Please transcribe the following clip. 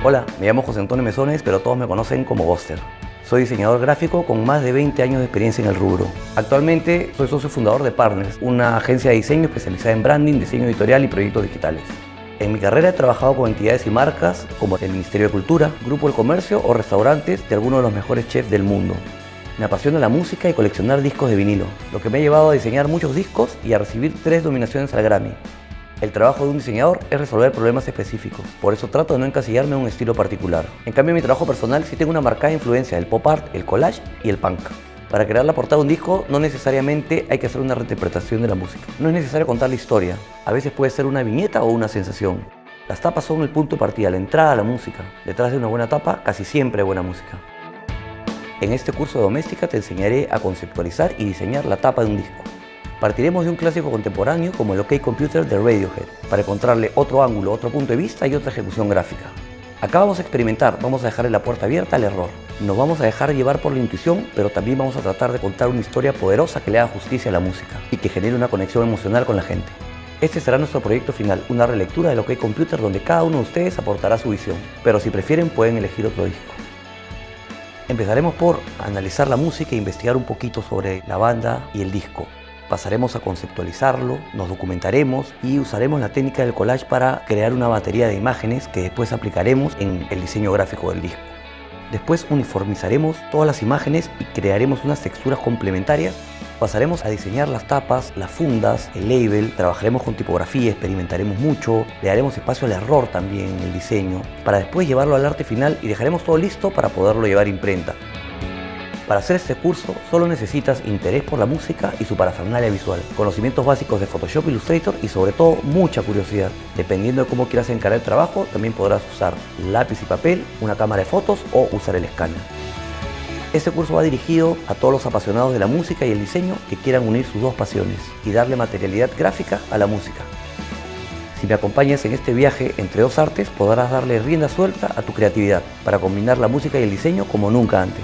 Hola, me llamo José Antonio Mesones, pero todos me conocen como Buster. Soy diseñador gráfico con más de 20 años de experiencia en el rubro. Actualmente soy socio fundador de Partners, una agencia de diseño especializada en branding, diseño editorial y proyectos digitales. En mi carrera he trabajado con entidades y marcas como el Ministerio de Cultura, Grupo del Comercio o restaurantes de algunos de los mejores chefs del mundo. Me apasiona la música y coleccionar discos de vinilo, lo que me ha llevado a diseñar muchos discos y a recibir 3 nominaciones al Grammy. El trabajo de un diseñador es resolver problemas específicos, por eso trato de no encasillarme en un estilo particular. En cambio, en mi trabajo personal sí tengo una marcada influencia del pop art, el collage y el punk. Para crear la portada de un disco no necesariamente hay que hacer una reinterpretación de la música. No es necesario contar la historia, a veces puede ser una viñeta o una sensación. Las tapas son el punto de partida, la entrada a la música. Detrás de una buena tapa casi siempre hay buena música. En este curso de doméstica te enseñaré a conceptualizar y diseñar la tapa de un disco. Partiremos de un clásico contemporáneo como el OK Computer de Radiohead, para encontrarle otro ángulo, otro punto de vista y otra ejecución gráfica. Acá vamos a experimentar, vamos a dejarle la puerta abierta al error. Nos vamos a dejar llevar por la intuición, pero también vamos a tratar de contar una historia poderosa que le haga justicia a la música y que genere una conexión emocional con la gente. Este será nuestro proyecto final, una relectura del OK Computer donde cada uno de ustedes aportará su visión, pero si prefieren pueden elegir otro disco. Empezaremos por analizar la música e investigar un poquito sobre la banda y el disco. Pasaremos a conceptualizarlo, nos documentaremos y usaremos la técnica del collage para crear una batería de imágenes que después aplicaremos en el diseño gráfico del disco. Después uniformizaremos todas las imágenes y crearemos unas texturas complementarias. Pasaremos a diseñar las tapas, las fundas, el label, trabajaremos con tipografía, experimentaremos mucho, le daremos espacio al error también en el diseño, para después llevarlo al arte final y dejaremos todo listo para poderlo llevar a imprenta. Para hacer este curso solo necesitas interés por la música y su parafernalia visual, conocimientos básicos de Photoshop, Illustrator y sobre todo mucha curiosidad. Dependiendo de cómo quieras encarar el trabajo, también podrás usar lápiz y papel, una cámara de fotos o usar el escáner. Este curso va dirigido a todos los apasionados de la música y el diseño que quieran unir sus dos pasiones y darle materialidad gráfica a la música. Si me acompañas en este viaje entre dos artes, podrás darle rienda suelta a tu creatividad para combinar la música y el diseño como nunca antes.